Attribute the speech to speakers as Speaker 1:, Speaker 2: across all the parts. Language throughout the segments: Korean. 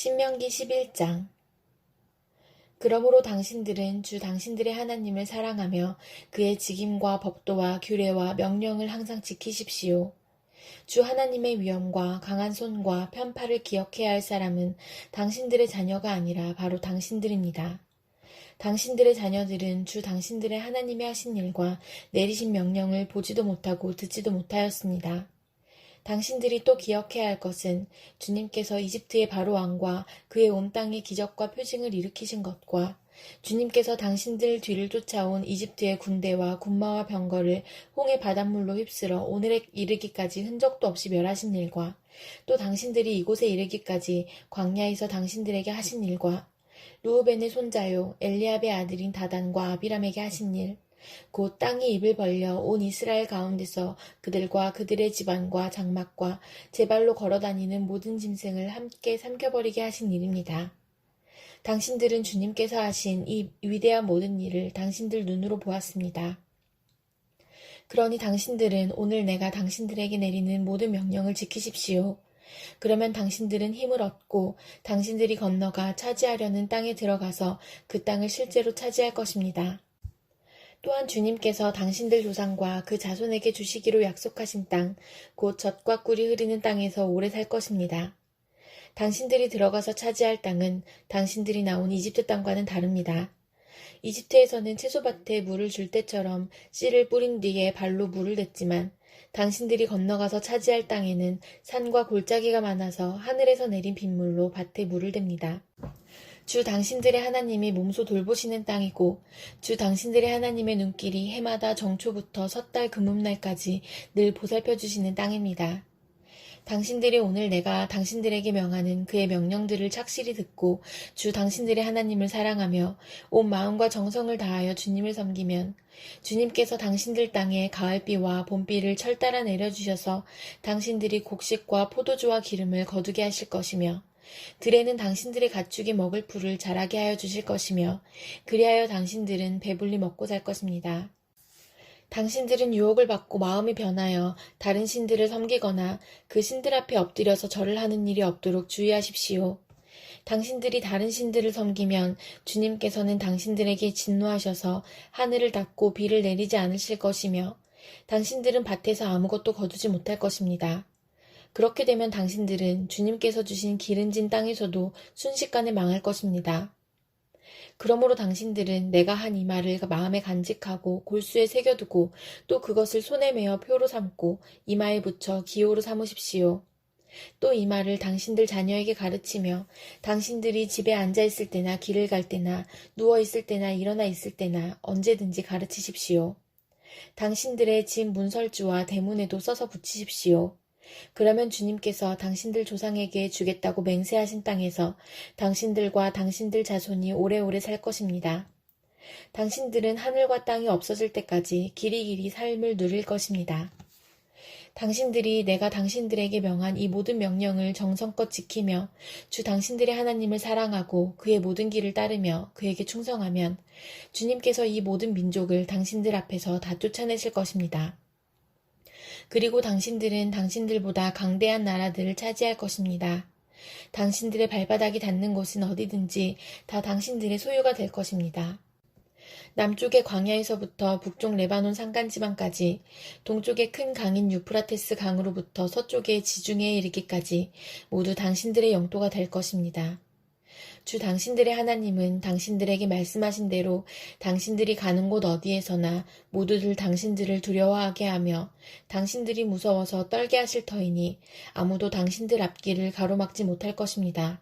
Speaker 1: 신명기 11장. 그러므로 당신들은 주 당신들의 하나님을 사랑하며 그의 직임과 법도와 규례와 명령을 항상 지키십시오. 주 하나님의 위엄과 강한 손과 편팔을 기억해야 할 사람은 당신들의 자녀가 아니라 바로 당신들입니다. 당신들의 자녀들은 주 당신들의 하나님이 하신 일과 내리신 명령을 보지도 못하고 듣지도 못하였습니다. 당신들이 또 기억해야 할 것은 주님께서 이집트의 바로 왕과 그의 온 땅에 기적과 표징을 일으키신 것과 주님께서 당신들 뒤를 쫓아온 이집트의 군대와 군마와 병거를 홍해 바닷물로 휩쓸어 오늘에 이르기까지 흔적도 없이 멸하신 일과 또 당신들이 이곳에 이르기까지 광야에서 당신들에게 하신 일과 르우벤의 손자요 엘리압의 아들인 다단과 아비람에게 하신 일, 곧 땅이 입을 벌려 온 이스라엘 가운데서 그들과 그들의 집안과 장막과 제 발로 걸어다니는 모든 짐승을 함께 삼켜버리게 하신 일입니다. 당신들은 주님께서 하신 이 위대한 모든 일을 당신들 눈으로 보았습니다. 그러니 당신들은 오늘 내가 당신들에게 내리는 모든 명령을 지키십시오. 그러면 당신들은 힘을 얻고 당신들이 건너가 차지하려는 땅에 들어가서 그 땅을 실제로 차지할 것입니다. 또한 주님께서 당신들 조상과 그 자손에게 주시기로 약속하신 땅, 곧 젖과 꿀이 흐르는 땅에서 오래 살 것입니다. 당신들이 들어가서 차지할 땅은 당신들이 나온 이집트 땅과는 다릅니다. 이집트에서는 채소밭에 물을 줄 때처럼 씨를 뿌린 뒤에 발로 물을 댔지만 당신들이 건너가서 차지할 땅에는 산과 골짜기가 많아서 하늘에서 내린 빗물로 밭에 물을 댑니다. 주 당신들의 하나님이 몸소 돌보시는 땅이고 주 당신들의 하나님의 눈길이 해마다 정초부터 섣달 금음날까지 늘 보살펴 주시는 땅입니다. 당신들이 오늘 내가 당신들에게 명하는 그의 명령들을 착실히 듣고 주 당신들의 하나님을 사랑하며 온 마음과 정성을 다하여 주님을 섬기면 주님께서 당신들 땅에 가을비와 봄비를 철따라 내려주셔서 당신들이 곡식과 포도주와 기름을 거두게 하실 것이며 들에는 당신들의 가축이 먹을 풀을 자라게 하여 주실 것이며 그리하여 당신들은 배불리 먹고 살 것입니다. 당신들은 유혹을 받고 마음이 변하여 다른 신들을 섬기거나 그 신들 앞에 엎드려서 절을 하는 일이 없도록 주의하십시오. 당신들이 다른 신들을 섬기면 주님께서는 당신들에게 진노하셔서 하늘을 닫고 비를 내리지 않으실 것이며 당신들은 밭에서 아무것도 거두지 못할 것입니다. 그렇게 되면 당신들은 주님께서 주신 기름진 땅에서도 순식간에 망할 것입니다. 그러므로 당신들은 내가 한 이 말을 마음에 간직하고 골수에 새겨두고 또 그것을 손에 메어 표로 삼고 이마에 붙여 기호로 삼으십시오. 또 이 말을 당신들 자녀에게 가르치며 당신들이 집에 앉아있을 때나 길을 갈 때나 누워있을 때나 일어나 있을 때나 언제든지 가르치십시오. 당신들의 집 문설주와 대문에도 써서 붙이십시오. 그러면 주님께서 당신들 조상에게 주겠다고 맹세하신 땅에서 당신들과 당신들 자손이 오래오래 살 것입니다. 당신들은 하늘과 땅이 없어질 때까지 길이길이 삶을 누릴 것입니다. 당신들이 내가 당신들에게 명한 이 모든 명령을 정성껏 지키며 주 당신들의 하나님을 사랑하고 그의 모든 길을 따르며 그에게 충성하면 주님께서 이 모든 민족을 당신들 앞에서 다 쫓아내실 것입니다. 그리고 당신들은 당신들보다 강대한 나라들을 차지할 것입니다. 당신들의 발바닥이 닿는 곳은 어디든지 다 당신들의 소유가 될 것입니다. 남쪽의 광야에서부터 북쪽 레바논 산간지방까지, 동쪽의 큰 강인 유프라테스 강으로부터 서쪽의 지중해에 이르기까지 모두 당신들의 영토가 될 것입니다. 주 당신들의 하나님은 당신들에게 말씀하신 대로 당신들이 가는 곳 어디에서나 모두들 당신들을 두려워하게 하며 당신들이 무서워서 떨게 하실 터이니 아무도 당신들 앞길을 가로막지 못할 것입니다.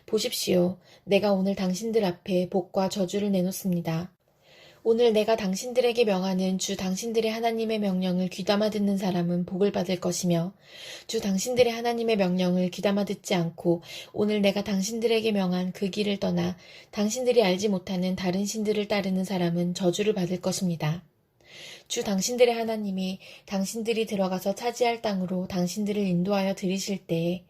Speaker 1: 보십시오. 내가 오늘 당신들 앞에 복과 저주를 내놓습니다. 오늘 내가 당신들에게 명하는 주 당신들의 하나님의 명령을 귀담아 듣는 사람은 복을 받을 것이며 주 당신들의 하나님의 명령을 귀담아 듣지 않고 오늘 내가 당신들에게 명한 그 길을 떠나 당신들이 알지 못하는 다른 신들을 따르는 사람은 저주를 받을 것입니다. 주 당신들의 하나님이 당신들이 들어가서 차지할 땅으로 당신들을 인도하여 들이실 때에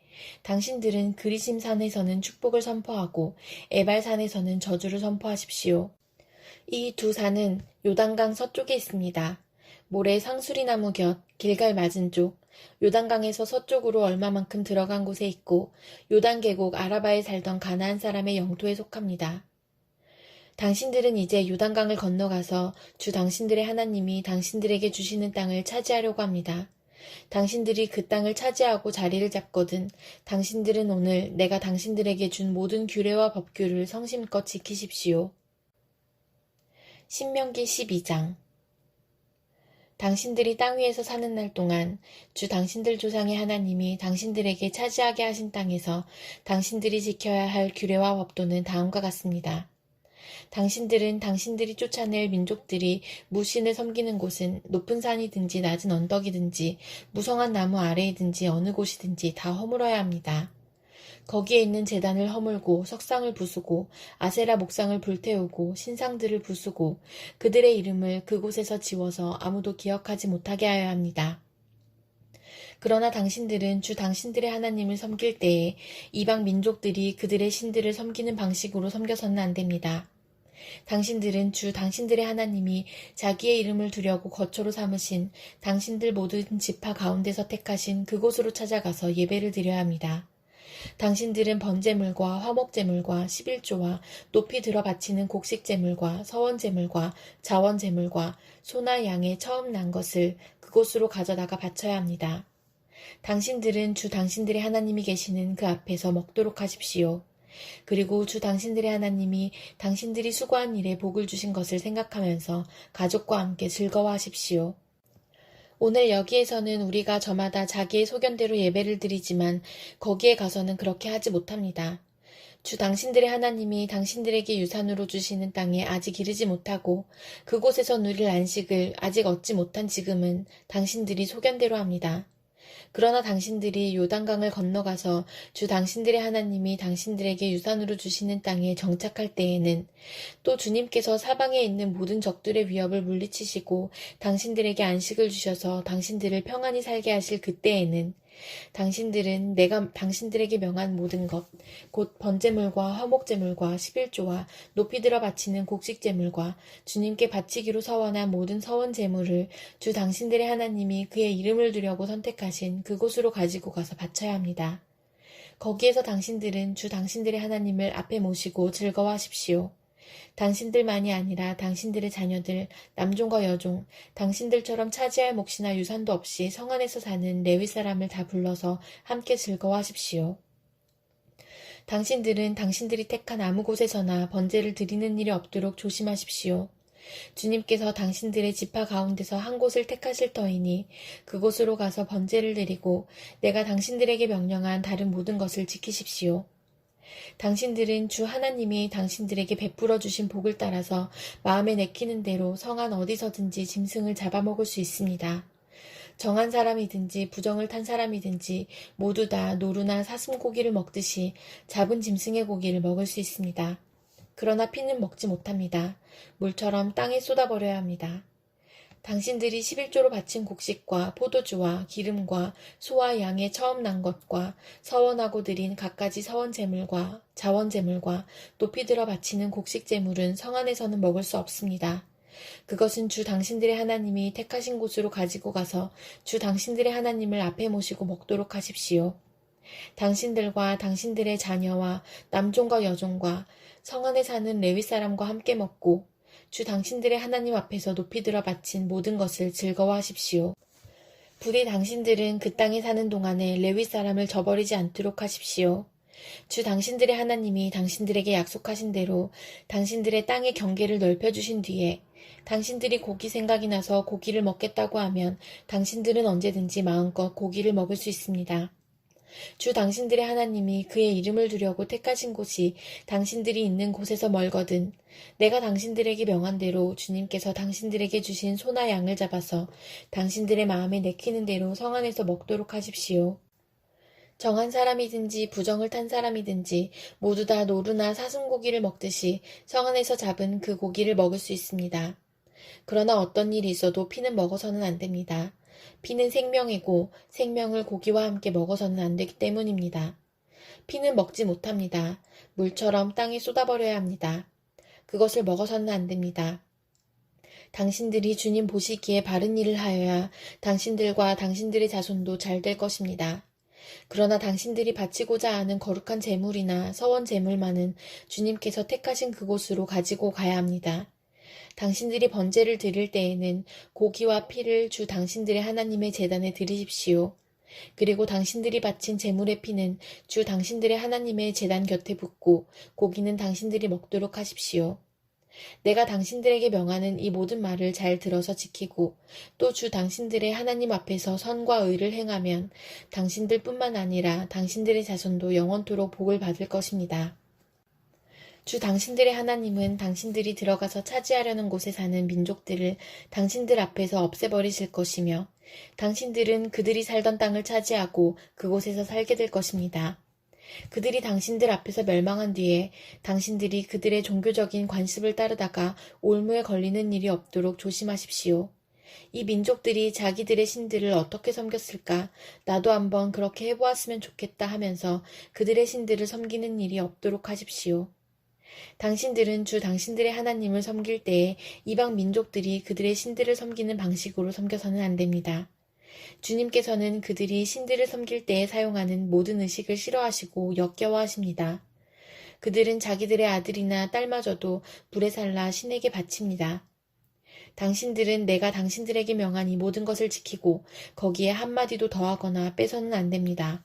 Speaker 1: 당신들은 그리심 산에서는 축복을 선포하고 에발 산에서는 저주를 선포하십시오. 이 두 산은 요단강 서쪽에 있습니다. 모래 상수리나무 곁 길갈 맞은 쪽 요단강에서 서쪽으로 얼마만큼 들어간 곳에 있고 요단 계곡 아라바에 살던 가나안 사람의 영토에 속합니다. 당신들은 이제 요단강을 건너가서 주 당신들의 하나님이 당신들에게 주시는 땅을 차지하려고 합니다. 당신들이 그 땅을 차지하고 자리를 잡거든 당신들은 오늘 내가 당신들에게 준 모든 규례와 법규를 성심껏 지키십시오. 신명기 12장. 당신들이 땅 위에서 사는 날 동안 주 당신들 조상의 하나님이 당신들에게 차지하게 하신 땅에서 당신들이 지켜야 할 규례와 법도는 다음과 같습니다. 당신들은 당신들이 쫓아낼 민족들이 무신을 섬기는 곳은 높은 산이든지 낮은 언덕이든지 무성한 나무 아래이든지 어느 곳이든지 다 허물어야 합니다. 거기에 있는 제단을 허물고 석상을 부수고 아세라 목상을 불태우고 신상들을 부수고 그들의 이름을 그곳에서 지워서 아무도 기억하지 못하게 하여야 합니다. 그러나 당신들은 주 당신들의 하나님을 섬길 때에 이방 민족들이 그들의 신들을 섬기는 방식으로 섬겨서는 안 됩니다. 당신들은 주 당신들의 하나님이 자기의 이름을 두려고 거처로 삼으신 당신들 모든 지파 가운데서 택하신 그곳으로 찾아가서 예배를 드려야 합니다. 당신들은 번제물과 화목제물과 11조와 높이 들어 바치는 곡식제물과 서원제물과 자원제물과 소나 양의 처음 난 것을 그곳으로 가져다가 바쳐야 합니다. 당신들은 주 당신들의 하나님이 계시는 그 앞에서 먹도록 하십시오. 그리고 주 당신들의 하나님이 당신들이 수고한 일에 복을 주신 것을 생각하면서 가족과 함께 즐거워하십시오. 오늘 여기에서는 우리가 저마다 자기의 소견대로 예배를 드리지만 거기에 가서는 그렇게 하지 못합니다. 주 당신들의 하나님이 당신들에게 유산으로 주시는 땅에 아직 이르지 못하고 그곳에서 누릴 안식을 아직 얻지 못한 지금은 당신들이 소견대로 합니다. 그러나 당신들이 요단강을 건너가서 주 당신들의 하나님이 당신들에게 유산으로 주시는 땅에 정착할 때에는 또 주님께서 사방에 있는 모든 적들의 위협을 물리치시고 당신들에게 안식을 주셔서 당신들을 평안히 살게 하실 그때에는 당신들은 내가 당신들에게 명한 모든 것, 곧 번제물과 화목제물과 11조와 높이 들어 바치는 곡식제물과 주님께 바치기로 서원한 모든 서원제물을 주 당신들의 하나님이 그의 이름을 두려고 선택하신 그곳으로 가지고 가서 바쳐야 합니다. 거기에서 당신들은 주 당신들의 하나님을 앞에 모시고 즐거워하십시오. 당신들만이 아니라 당신들의 자녀들, 남종과 여종, 당신들처럼 차지할 몫이나 유산도 없이 성 안에서 사는 레위 사람을 다 불러서 함께 즐거워하십시오. 당신들은 당신들이 택한 아무 곳에서나 번제를 드리는 일이 없도록 조심하십시오. 주님께서 당신들의 지파 가운데서 한 곳을 택하실 터이니 그곳으로 가서 번제를 드리고 내가 당신들에게 명령한 다른 모든 것을 지키십시오. 당신들은 주 하나님이 당신들에게 베풀어 주신 복을 따라서 마음에 내키는 대로 성안 어디서든지 짐승을 잡아먹을 수 있습니다. 정한 사람이든지 부정을 탄 사람이든지 모두 다 노루나 사슴고기를 먹듯이 잡은 짐승의 고기를 먹을 수 있습니다. 그러나 피는 먹지 못합니다. 물처럼 땅에 쏟아버려야 합니다. 당신들이 11조로 바친 곡식과 포도주와 기름과 소와 양의 처음 난 것과 서원하고 드린 갖가지 서원제물과 자원제물과 높이 들어 바치는 곡식제물은 성 안에서는 먹을 수 없습니다. 그것은 주 당신들의 하나님이 택하신 곳으로 가지고 가서 주 당신들의 하나님을 앞에 모시고 먹도록 하십시오. 당신들과 당신들의 자녀와 남종과 여종과 성 안에 사는 레위 사람과 함께 먹고 주 당신들의 하나님 앞에서 높이 들어 바친 모든 것을 즐거워하십시오. 부디 당신들은 그 땅에 사는 동안에 레위 사람을 저버리지 않도록 하십시오. 주 당신들의 하나님이 당신들에게 약속하신 대로 당신들의 땅의 경계를 넓혀주신 뒤에 당신들이 고기 생각이 나서 고기를 먹겠다고 하면 당신들은 언제든지 마음껏 고기를 먹을 수 있습니다. 주 당신들의 하나님이 그의 이름을 두려고 택하신 곳이 당신들이 있는 곳에서 멀거든 내가 당신들에게 명한 대로 주님께서 당신들에게 주신 소나 양을 잡아서 당신들의 마음에 내키는 대로 성 안에서 먹도록 하십시오. 정한 사람이든지 부정을 탄 사람이든지 모두 다 노루나 사슴고기를 먹듯이 성 안에서 잡은 그 고기를 먹을 수 있습니다. 그러나 어떤 일이 있어도 피는 먹어서는 안 됩니다. 피는 생명이고 생명을 고기와 함께 먹어서는 안 되기 때문입니다. 피는 먹지 못합니다. 물처럼 땅에 쏟아버려야 합니다. 그것을 먹어서는 안 됩니다. 당신들이 주님 보시기에 바른 일을 하여야 당신들과 당신들의 자손도 잘 될 것입니다. 그러나 당신들이 바치고자 하는 거룩한 제물이나 서원 제물만은 주님께서 택하신 그곳으로 가지고 가야 합니다. 당신들이 번제를 드릴 때에는 고기와 피를 주 당신들의 하나님의 제단에 드리십시오. 그리고 당신들이 바친 제물의 피는 주 당신들의 하나님의 제단 곁에 붓고 고기는 당신들이 먹도록 하십시오. 내가 당신들에게 명하는 이 모든 말을 잘 들어서 지키고 또 주 당신들의 하나님 앞에서 선과 의를 행하면 당신들뿐만 아니라 당신들의 자손도 영원토록 복을 받을 것입니다. 주 당신들의 하나님은 당신들이 들어가서 차지하려는 곳에 사는 민족들을 당신들 앞에서 없애버리실 것이며 당신들은 그들이 살던 땅을 차지하고 그곳에서 살게 될 것입니다. 그들이 당신들 앞에서 멸망한 뒤에 당신들이 그들의 종교적인 관습을 따르다가 올무에 걸리는 일이 없도록 조심하십시오. 이 민족들이 자기들의 신들을 어떻게 섬겼을까? 나도 한번 그렇게 해보았으면 좋겠다 하면서 그들의 신들을 섬기는 일이 없도록 하십시오. 당신들은 주 당신들의 하나님을 섬길 때에 이방 민족들이 그들의 신들을 섬기는 방식으로 섬겨서는 안 됩니다. 주님께서는 그들이 신들을 섬길 때에 사용하는 모든 의식을 싫어하시고 역겨워하십니다. 그들은 자기들의 아들이나 딸마저도 불에 살라 신에게 바칩니다. 당신들은 내가 당신들에게 명한 이 모든 것을 지키고 거기에 한마디도 더하거나 빼서는 안 됩니다.